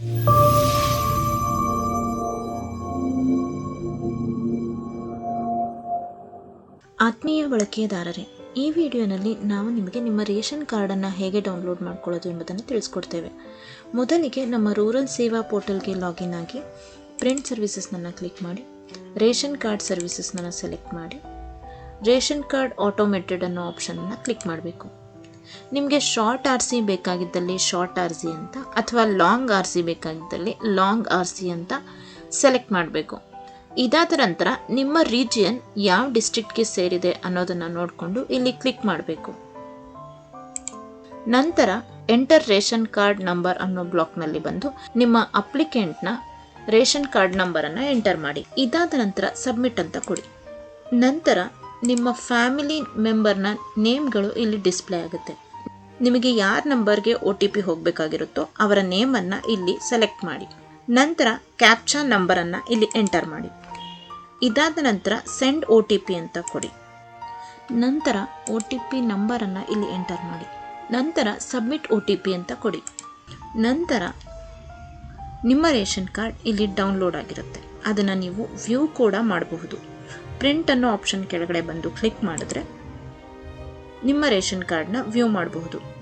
ಆತ್ಮೀಯ ಬಳಕೆದಾರರೇ, ಈ ವಿಡಿಯೋನಲ್ಲಿ ನಾವು ನಿಮಗೆ ನಿಮ್ಮ ರೇಷನ್ ಕಾರ್ಡನ್ನು ಹೇಗೆ ಡೌನ್ಲೋಡ್ ಮಾಡ್ಕೊಳ್ಳೋದು ಎಂಬುದನ್ನು ತಿಳಿಸ್ಕೊಡ್ತೇವೆ. ಮೊದಲಿಗೆ ನಮ್ಮ ರೂರಲ್ ಸೇವಾ ಪೋರ್ಟಲ್ಗೆ ಲಾಗಿನ್ ಆಗಿ ಪ್ರಿಂಟ್ ಸರ್ವಿಸಸ್ನನ್ನು ಕ್ಲಿಕ್ ಮಾಡಿ, ರೇಷನ್ ಕಾರ್ಡ್ ಸರ್ವಿಸಸ್ನನ್ನು ಸೆಲೆಕ್ಟ್ ಮಾಡಿ, ರೇಷನ್ ಕಾರ್ಡ್ ಆಟೋಮೇಟೆಡ್ ಅನ್ನೋ ಆಪ್ಷನನ್ನು ಕ್ಲಿಕ್ ಮಾಡಬೇಕು. ನಿಮಗೆ ಶಾರ್ಟ್ RC ಬೇಕಾಗಿದ್ದಲ್ಲಿ ಶಾರ್ಟ್ RC ಅಂತ, ಅಥವಾ ಲಾಂಗ್ RC ಬೇಕಾಗಿದ್ದಲ್ಲಿ ಲಾಂಗ್ RC ಅಂತ ಸೆಲೆಕ್ಟ್ ಮಾಡಬೇಕು. ಇದಾದ ನಂತರ ನಿಮ್ಮ ರೀಜಿಯನ್ ಯಾವ ಡಿಸ್ಟ್ರಿಕ್ಟ್ಗೆ ಸೇರಿದೆ ಅನ್ನೋದನ್ನು ನೋಡಿಕೊಂಡು ಇಲ್ಲಿ ಕ್ಲಿಕ್ ಮಾಡಬೇಕು. ನಂತರ ಎಂಟರ್ ರೇಷನ್ ಕಾರ್ಡ್ ನಂಬರ್ ಅನ್ನೋ ಬ್ಲಾಕ್ನಲ್ಲಿ ಬಂದು ನಿಮ್ಮ ಅಪ್ಲಿಕೆಂಟ್ನ ರೇಷನ್ ಕಾರ್ಡ್ ನಂಬರನ್ನು ಎಂಟರ್ ಮಾಡಿ. ಇದಾದ ನಂತರ ಸಬ್ಮಿಟ್ ಅಂತ ಕೊಡಿ. ನಂತರ ನಿಮ್ಮ ಫ್ಯಾಮಿಲಿ ಮೆಂಬರ್ನ ನೇಮ್ಗಳು ಇಲ್ಲಿ ಡಿಸ್ಪ್ಲೇ ಆಗುತ್ತೆ. ನಿಮಗೆ ಯಾರ ನಂಬರ್ಗೆ OTP ಹೋಗಬೇಕಾಗಿರುತ್ತೋ ಅವರ ನೇಮನ್ನು ಇಲ್ಲಿ ಸೆಲೆಕ್ಟ್ ಮಾಡಿ. ನಂತರ ಕ್ಯಾಪ್ಚಾ ನಂಬರನ್ನು ಇಲ್ಲಿ ಎಂಟರ್ ಮಾಡಿ. ಇದಾದ ನಂತರ ಸೆಂಡ್ OTP ಅಂತ ಕೊಡಿ. ನಂತರ OTP ನಂಬರನ್ನು ಇಲ್ಲಿ ಎಂಟರ್ ಮಾಡಿ. ನಂತರ ಸಬ್ಮಿಟ್ OTP ಅಂತ ಕೊಡಿ. ನಂತರ ನಿಮ್ಮ ರೇಷನ್ ಕಾರ್ಡ್ ಇಲ್ಲಿ ಡೌನ್ಲೋಡ್ ಆಗಿರುತ್ತೆ. ಅದನ್ನು ನೀವು ವ್ಯೂ ಕೂಡ ಮಾಡಬಹುದು. ಪ್ರಿಂಟ್ ಅನ್ನೋ ಆಪ್ಷನ್ ಕೆಳಗಡೆ ಬಂದು ಕ್ಲಿಕ್ ಮಾಡಿದ್ರೆ ನಿಮ್ಮ ರೇಷನ್ ಕಾರ್ಡ್ನ ವ್ಯೂ ಮಾಡಬಹುದು.